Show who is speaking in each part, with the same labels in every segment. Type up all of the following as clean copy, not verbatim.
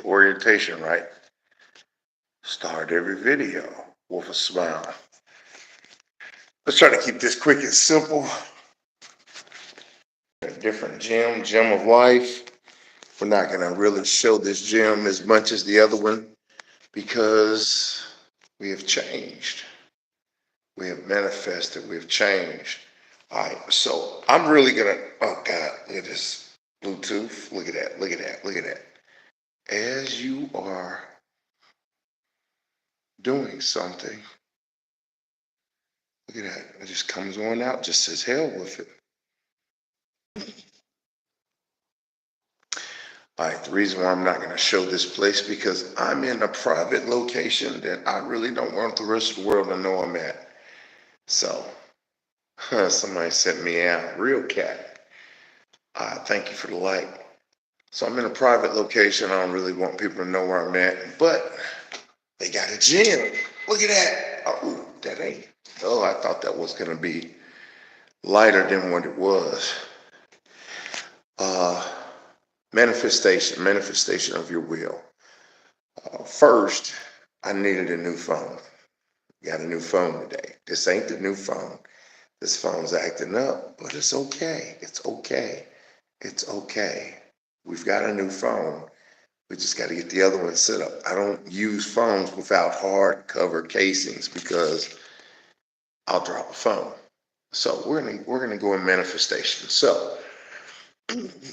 Speaker 1: orientation, right? Start every video with a smile. Let's try to keep this quick and simple. A different gym of life. We're not going to really show this gym as much as the other one because we have changed. We have manifested. We have changed. All right, so I'm really going to, oh God, look at this Bluetooth. Look at that, look at that, look at that. As you are doing something, look at that. It just comes on out, just says hell with it. All right, the reason why I'm not going to show this place because I'm in a private location that I really don't want the rest of the world to know I'm at. So, somebody sent me out, real cat. Thank you for the like. So I'm in a private location. I don't really want people to know where I'm at, but they got a gym. Look at that. Oh, that ain't. Oh, I thought that was going to be lighter than what it was. Manifestation of your will. First, I needed a new phone. Got a new phone today. This ain't the new phone. This phone's acting up, but it's okay. It's okay. It's okay. We've got a new phone. We just got to get the other one set up. I don't use phones without hardcover casings because I'll drop a phone. So we're gonna go in manifestation. So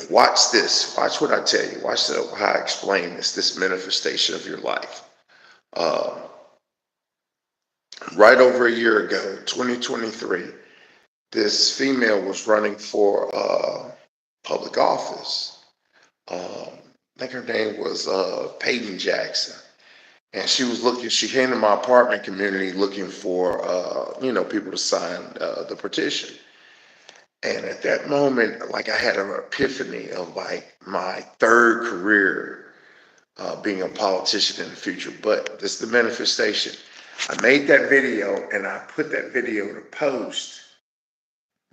Speaker 1: watch this. Watch what I tell you. Watch how I explain this manifestation of your life. Right over a year ago, 2023, this female was running for public office. I think her name was Peyton Jackson. And she came to my apartment community looking for, people to sign the petition. And at that moment, like I had an epiphany of like my third career being a politician in the future. But this is the manifestation. I made that video and I put that video to post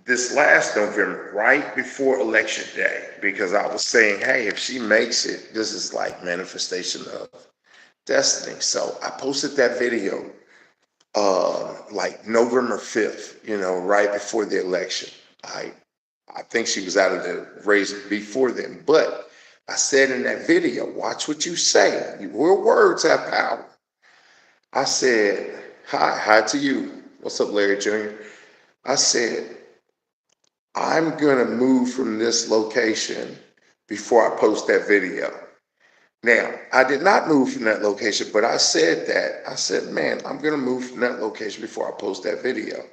Speaker 1: this last November, right before election day, because I was saying, hey, if she makes it, this is like manifestation of destiny. So I posted that video like November 5th, right before the election. I think she was out of the race before then, but I said in that video, watch what you say. Your words have power. I said, hi to you. What's up, Larry Jr.? I said, I'm gonna move from this location before I post that video. Now, I did not move from that location, but I said that. I said, man, I'm gonna move from that location before I post that video.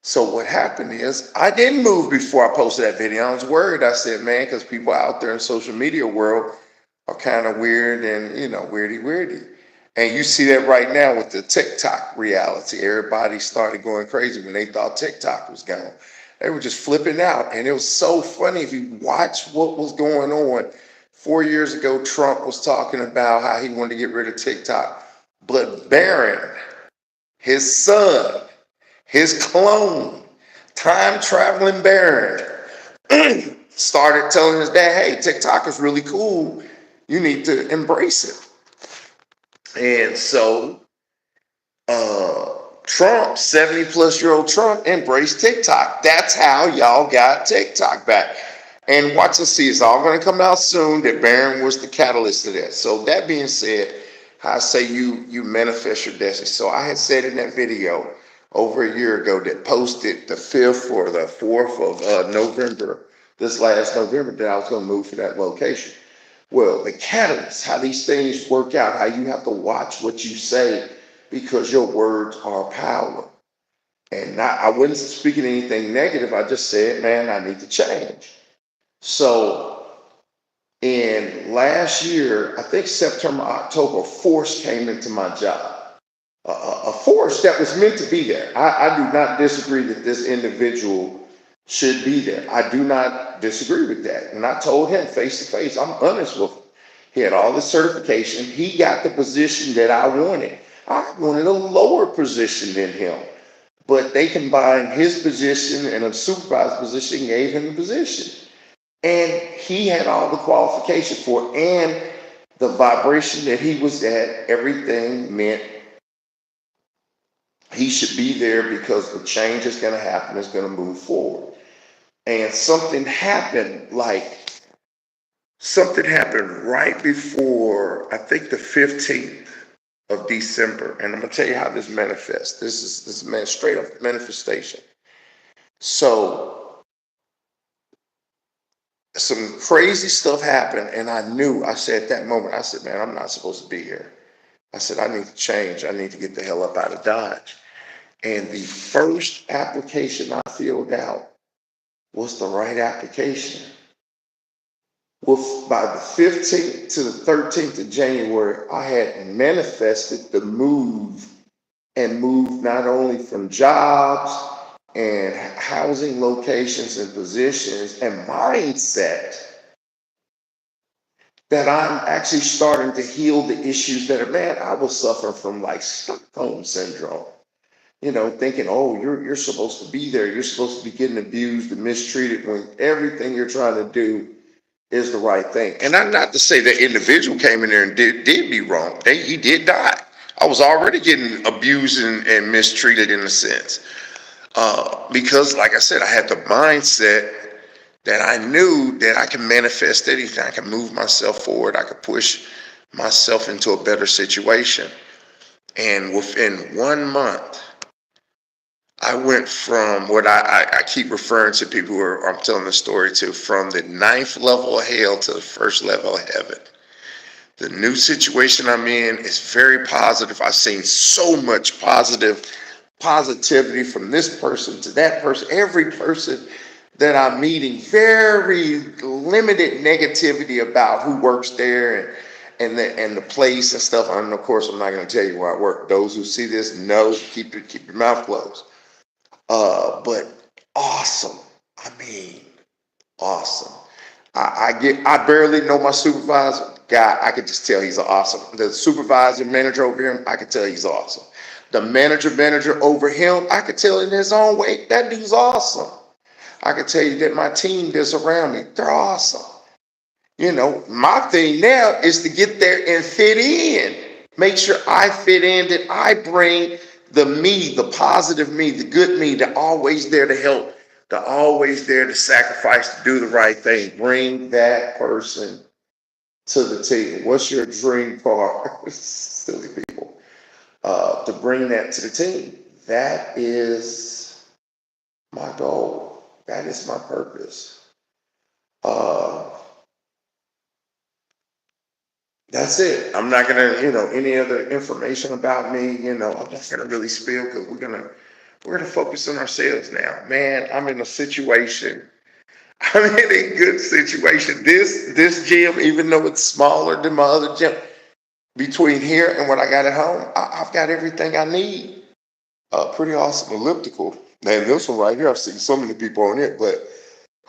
Speaker 1: So what happened is I didn't move before I posted that video. I was worried. I said, man, because people out there in social media world are kind of weird and, weirdy. And you see that right now with the TikTok reality. Everybody started going crazy when they thought TikTok was gone. They were just flipping out. And it was so funny if you watch what was going on. 4 years ago, Trump was talking about how he wanted to get rid of TikTok. But Barron, his son, his clone, time-traveling Barron, started telling his dad, hey, TikTok is really cool. You need to embrace it. And so Trump, 70-plus-year-old Trump, embraced TikTok. That's how y'all got TikTok back. And watch and see, it's all going to come out soon that Barron was the catalyst to that. So that being said, I say you manifest your destiny. So I had said in that video over a year ago that posted the 5th or the 4th of November, this last November, that I was going to move to that location. Well, the catalyst, how these things work out, how you have to watch what you say because your words are power. And I wasn't speaking anything negative. I just said, man, I need to change. So in last year, I think September, October, a force came into my job. A force that was meant to be there. I do not disagree that this individual should be there. I do not disagree with that. And I told him face to face, I'm honest with him. He had all the certification. He got the position that I wanted. I wanted a lower position than him. But they combined his position and a supervised position, gave him the position. And he had all the qualifications for it. And the vibration that he was at, everything meant he should be there because the change is going to happen, is going to move forward. And something happened right before, I think, the 15th of December. And I'm going to tell you how this manifests. This is straight up manifestation. So some crazy stuff happened, and I said at that moment, I said, man, I'm not supposed to be here. I said, I need to change. I need to get the hell up out of Dodge. And the first application I filled out was the right application. Well, by the 15th to the 13th of January, I had manifested the move and moved not only from jobs and housing locations and positions and mindset, that I'm actually starting to heal the issues that man, I was suffering from, like Stockholm syndrome. Thinking, oh, you're supposed to be there. You're supposed to be getting abused and mistreated when everything you're trying to do is the right thing. And I'm not to say that individual came in there and did me wrong. He did die. I was already getting abused and mistreated in a sense. Because, like I said, I had the mindset that I knew that I can manifest anything. I can move myself forward. I could push myself into a better situation. And within 1 month, I went from what I keep referring to people who I'm telling the story to, from the 9th level of hell to the 1st level of heaven. The new situation I'm in is very positive. I've seen so much positivity from this person to that person, every person that I'm meeting, very limited negativity about who works there and the place and stuff. And of course, I'm not going to tell you where I work. Those who see this know, keep your mouth closed. But awesome. I mean, awesome. I barely know my supervisor. God, I could just tell he's awesome. The supervisor manager over him, I could tell he's awesome. The manager over him, I could tell in his own way, that dude's awesome. I could tell you that my team that's around me, they're awesome. My thing now is to get there and fit in. Make sure I fit in, that I bring the me, the positive me, the good me, the always there to help, the always there to sacrifice, to do the right thing. Bring that person to the team. What's your dream car? Silly people. To bring that to the team. That is my goal. That is my purpose. That's it. I'm not gonna, any other information about me, I'm not gonna really spill, because we're gonna focus on ourselves now. Man, I'm in a situation. I'm in a good situation. This gym, even though it's smaller than my other gym, between here and what I got at home, I've got everything I need. Pretty awesome elliptical. And this one right here, I've seen so many people on it, but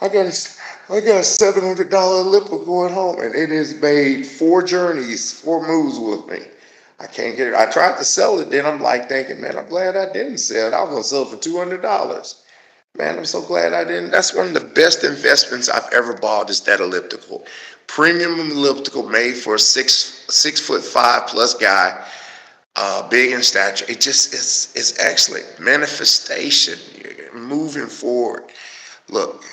Speaker 1: I got a $700 elliptical at home, and it has made 4 journeys, 4 moves with me. I can't get it. I tried to sell it, then I'm like thinking, man, I'm glad I didn't sell it. I was gonna sell it for $200. Man, I'm so glad I didn't. That's one of the best investments I've ever bought, is that elliptical. Premium elliptical, made for a 6'5" plus guy, big in stature. It just it's excellent. Manifestation, moving forward. Look,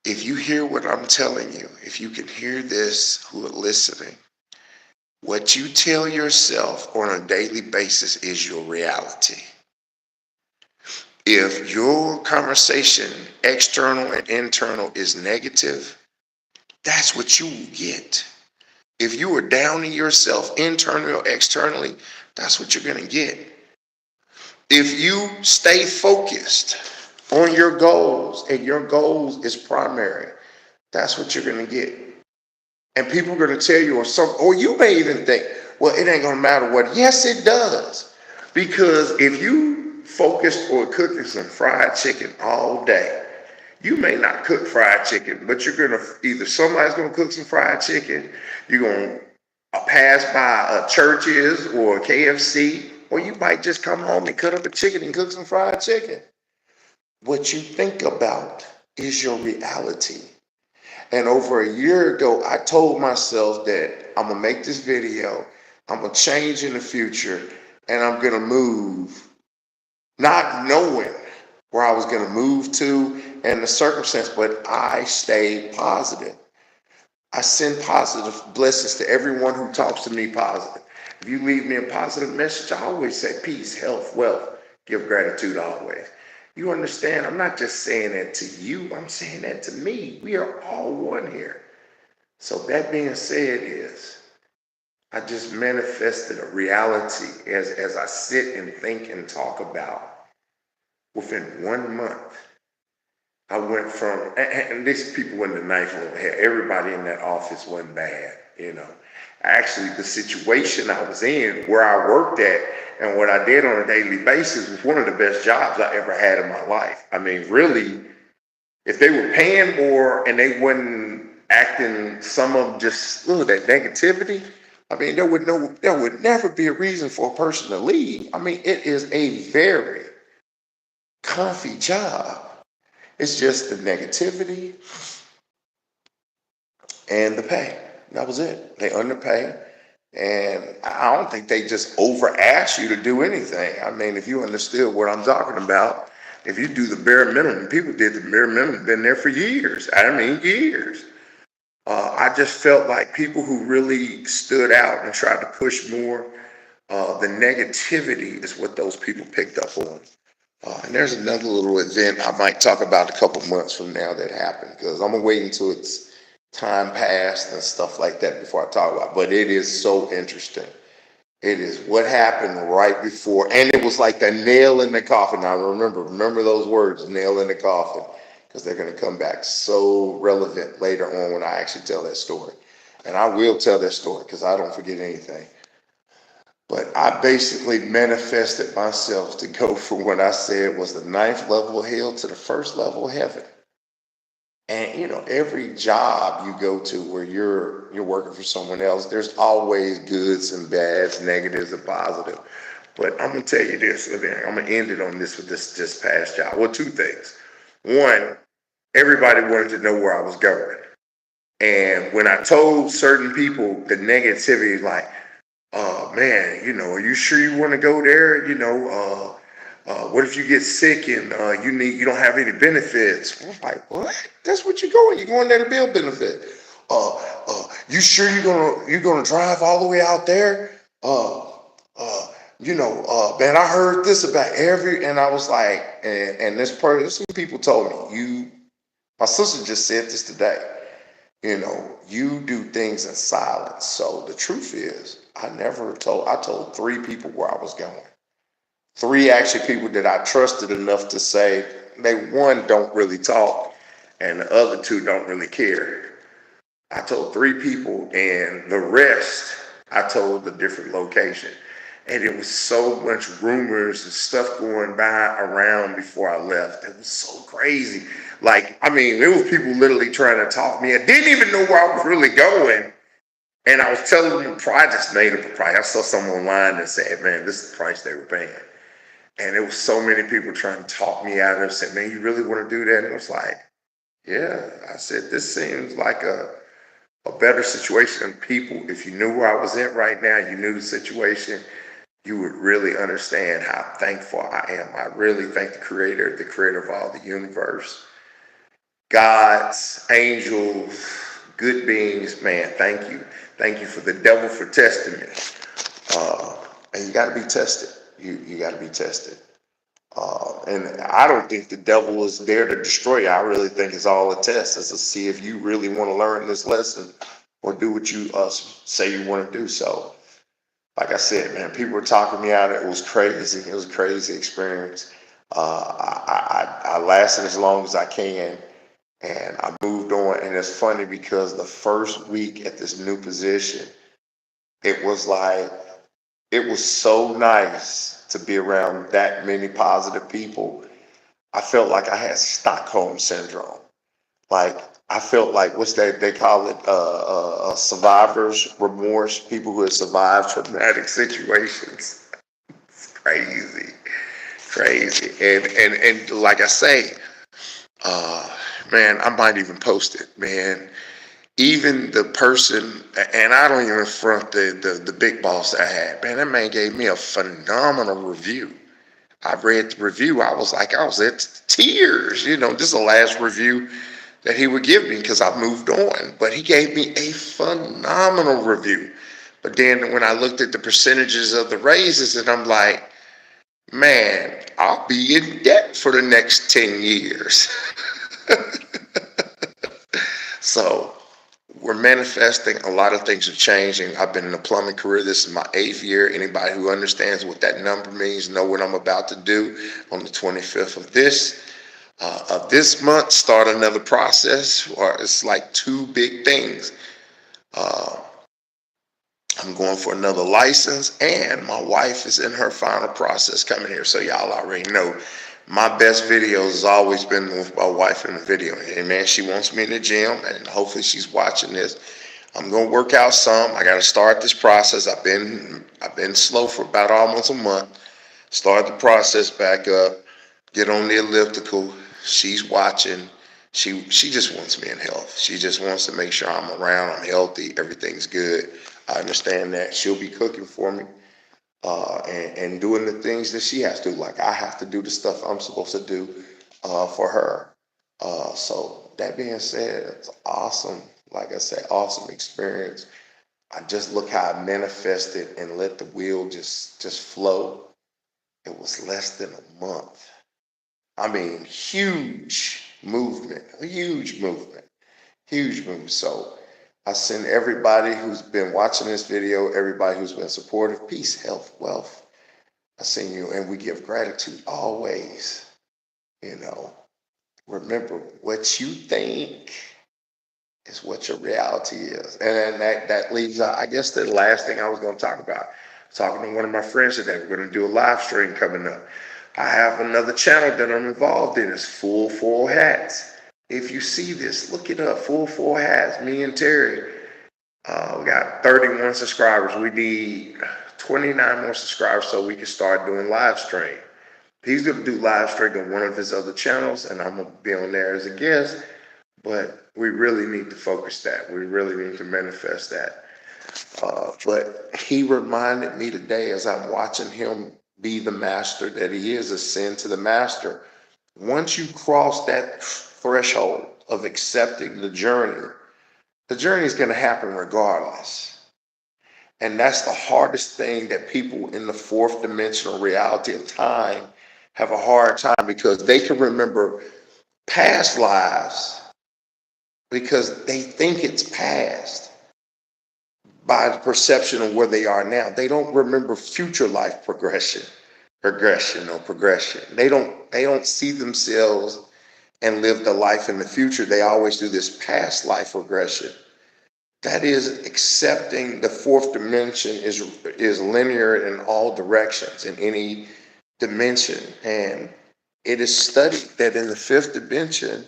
Speaker 1: if you hear what I'm telling you, if you can hear this who are listening, what you tell yourself on a daily basis is your reality. If your conversation, external and internal, is negative, that's what you will get. If you are downing yourself internally or externally, that's what you're going to get. If you stay focused on your goals, and your goals is primary, that's what you're going to get. And people are going to tell you, or you may even think, well, it ain't going to matter what. Yes, it does. Because if you focused on cooking some fried chicken all day, you may not cook fried chicken, but you're going to, either somebody's going to cook some fried chicken, you're going to pass by a Church's or a KFC, or you might just come home and cut up a chicken and cook some fried chicken. What you think about is your reality. And over a year ago, I told myself that I'm gonna make this video, I'm gonna change in the future, and I'm gonna move, not knowing where I was gonna move to and the circumstance, but I stayed positive. I send positive blessings to everyone who talks to me positive. If you leave me a positive message, I always say peace, health, wealth, give gratitude always. You understand? I'm not just saying that to you, I'm saying that to me. We are all one here. So that being said is, I just manifested a reality as I sit and think and talk about within 1 month. I went from, and these people in the ninth level here, everybody in that office wasn't bad. Actually, the situation I was in, where I worked at, and what I did on a daily basis was one of the best jobs I ever had in my life. I mean, really, if they were paying more and they wasn't acting, some of them just, that negativity, I mean, there would never be a reason for a person to leave. I mean, it is a very comfy job. It's just the negativity and the pay. That was it. They underpay. And I don't think they just over ask you to do anything. I mean, if you understood what I'm talking about, if you do the bare minimum, people did the bare minimum, been there for years. I mean, years. I just felt like people who really stood out and tried to push more, the negativity is what those people picked up on. And there's another little event I might talk about a couple months from now that happened, because I'm gonna wait until it's time passed and stuff like that before I talk about it. But it is so interesting. It is what happened right before, and it was like the nail in the coffin. Now remember those words, nail in the coffin, because they're gonna come back so relevant later on when I actually tell that story. And I will tell that story because I don't forget anything. But I basically manifested myself to go from what I said was the ninth level of hell to the first level of heaven. And every job you go to where you're working for someone else, there's always goods and bads, negatives and positive. But I'm gonna tell you this, I'm gonna end it on this with this past job. Well, two things. One, everybody wanted to know where I was going. And when I told certain people the negativity, like, man, are you sure you want to go there? What if you get sick and you don't have any benefits? I was like, what? That's what you're going. You're going there to build benefit. You sure you're gonna drive all the way out there? Man, I heard this about and I was like, and this person, some people told me, my sister just said this today. You do things in silence. So the truth is, I told three people where I was going. Three actually people that I trusted enough to say, one don't really talk and the other two don't really care. I told three people, and the rest I told a different location. And it was so much rumors and stuff going by around before I left. It was so crazy. Like, I mean, there was people literally trying to talk me. I didn't even know where I was really going. And I was telling them, I just made up a price. I saw someone online that said, man, this is the price they were paying. And there was so many people trying to talk me out of it, said, man, you really want to do that? And I was like, yeah. I said, this seems like a better situation than people. If you knew where I was at right now, you knew the situation, you would really understand how thankful I am. I really thank the creator of all the universe, gods, angels, good beings. Man, thank you. Thank you for the devil for testing me. And you got to be tested. You got to be tested. And I don't think the devil is there to destroy you. I really think it's all a test. It's to see if you really want to learn this lesson or do what you say you want to do. So, like I said, man, people were talking me out. It was crazy. It was a crazy experience. I lasted as long as I can, and I moved on. And it's funny because the first week at this new position, it was so nice to be around that many positive people. I felt like I had Stockholm syndrome. Like, I felt like, what's that? They call it survivor's remorse. People who have survived traumatic situations. It's crazy, crazy. And like I say, Man, I might even post it, man. Even the person, and I don't even front the big boss I had, man, that man gave me a phenomenal review. I read the review. I was at tears. This is the last review that he would give me because I moved on. But he gave me a phenomenal review. But then when I looked at the percentages of the raises, and I'm like, man, I'll be in debt for the next 10 years. So we're manifesting. A lot of things are changing. I've been in the plumbing career. This is my 8th year. Anybody who understands what that number means know what I'm about to do on the 25th of this month. Start another process. Or it's like 2 big things. Uh, I'm going for another license, and my wife is in her final process coming here. So y'all already know my best videos has always been with my wife in the video. And man, she wants me in the gym, and hopefully she's watching this. I'm gonna work out some. I gotta start this process. I've been slow for about almost a month. Start the process back up. Get on the elliptical. She's watching. She just wants me in health. She just wants to make sure I'm around. I'm healthy. Everything's good. I understand that. She'll be cooking for me, and doing the things that she has to do. Like I have to do the stuff I'm supposed to do for her. So that being said, it's awesome. Like I said, awesome experience. I just look how I manifested and let the wheel just flow. It was less than a month. I mean, huge movement, a huge movement, huge movement. So I send everybody who's been watching this video, everybody who's been supportive, peace, health, wealth. I send you, and we give gratitude always. You know, remember what you think is what your reality is. And then that leaves out, I guess the last thing I was going to talk about. Talking to one of my friends today, we're going to do a live stream coming up. I have another channel that I'm involved in. It's Full Four Hats. If you see this, look it up. Full Four Hats. Me and Terry. We got 31 subscribers. We need 29 more subscribers so we can start doing live stream. He's going to do live stream on one of his other channels, and I'm going to be on there as a guest. But we really need to focus that. We really need to manifest that. But he reminded me today as I'm watching him be the master that he is, ascend to the master. Once you cross that threshold of accepting the journey is going to happen regardless. And that's the hardest thing that people in the 4th dimensional reality of time have a hard time, because they can remember past lives because they think it's past by the perception of where they are now. They don't remember future life progression. They don't see themselves and live the life in the future. They always do this past life regression. That is accepting the 4th dimension is linear in all directions, in any dimension. And it is studied that in the 5th dimension,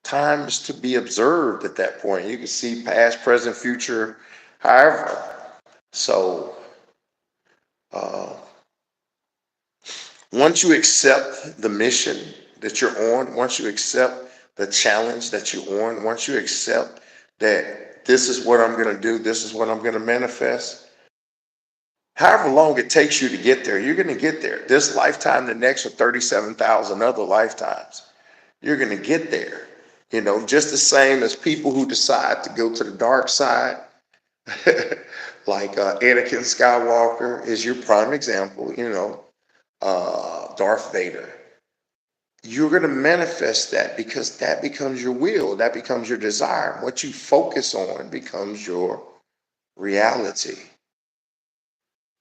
Speaker 1: time is to be observed at that point. You can see past, present, future, however. So once you accept the mission that you're on, once you accept the challenge that you're on, once you accept that this is what I'm going to do, this is what I'm going to manifest, however long it takes you to get there, you're going to get there. This lifetime, the next, or 37,000 other lifetimes, you're going to get there. Just the same as people who decide to go to the dark side, like Anakin Skywalker is your prime example, Darth Vader. You're going to manifest that because that becomes your will, that becomes your desire. What you focus on becomes your reality.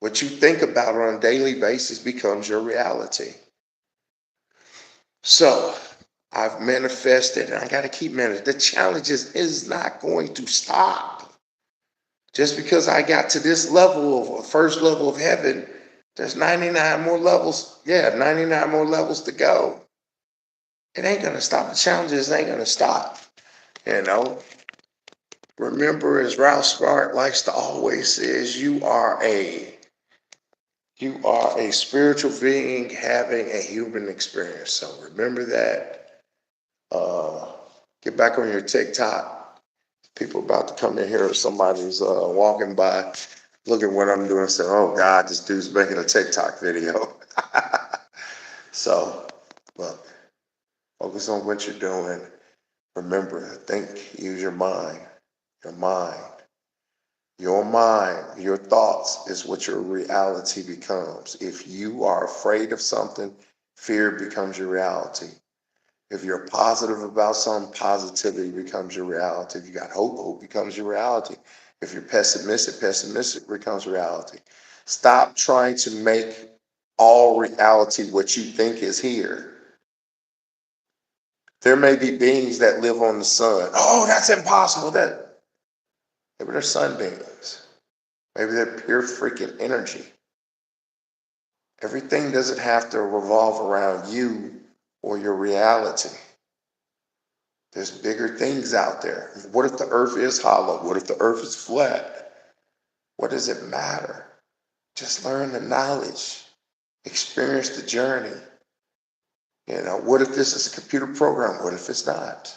Speaker 1: What you think about on a daily basis becomes your reality. So I've manifested, and I got to keep manifesting. The challenge is not going to stop. Just because I got to this level of first level of heaven, there's 99 more levels. 99 more levels to go. It ain't going to stop. The challenges ain't going to stop. Remember, as Ralph Smart likes to always says, you are a spiritual being having a human experience. So remember that. Get back on your TikTok. People about to come in here, or somebody's walking by, look at what I'm doing, and say, "Oh God, this dude's making a TikTok video." So, look, focus on what you're doing. Remember, think, use your mind. Your mind. Your mind, your thoughts is what your reality becomes. If you are afraid of something, fear becomes your reality. If you're positive about something, positivity becomes your reality. If you got hope, hope becomes your reality. If you're pessimistic, pessimistic becomes reality. Stop trying to make all reality what you think is here. There may be beings that live on the sun. Oh, that's impossible. Maybe they're sunbeams. Maybe they're pure freaking energy. Everything doesn't have to revolve around you or your reality. There's bigger things out there. What if the earth is hollow? What if the earth is flat? What does it matter? Just learn the knowledge. Experience the journey. What if this is a computer program? What if it's not?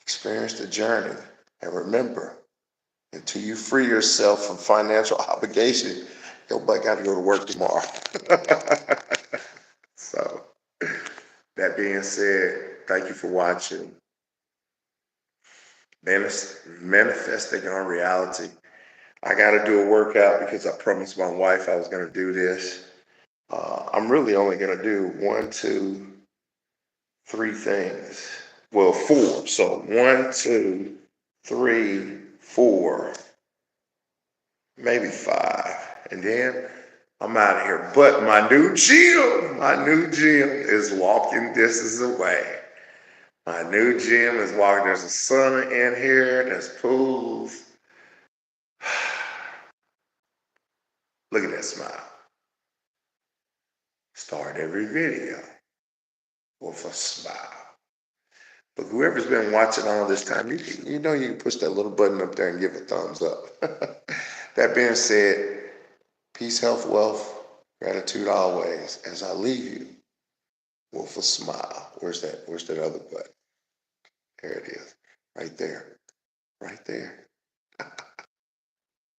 Speaker 1: Experience the journey. And remember, until you free yourself from financial obligation, nobody got to go to work tomorrow. So, that being said, thank you for watching. Manifesting on reality. I got to do a workout because I promised my wife I was going to do this. I'm really only going to do 1, 2, 3 things. Well, 4. So 1, 2, 3, 4, maybe 5. And then I'm out of here. But my new gym is walking distance away. My new gym is walking. There's a sauna in here. There's pools. Look at that smile. Start every video with a smile. But whoever's been watching all this time, you can push that little button up there and give a thumbs up. That being said, peace, health, wealth, gratitude always. As I leave you with a smile. Where's that other button? There it is. Right there. Right there.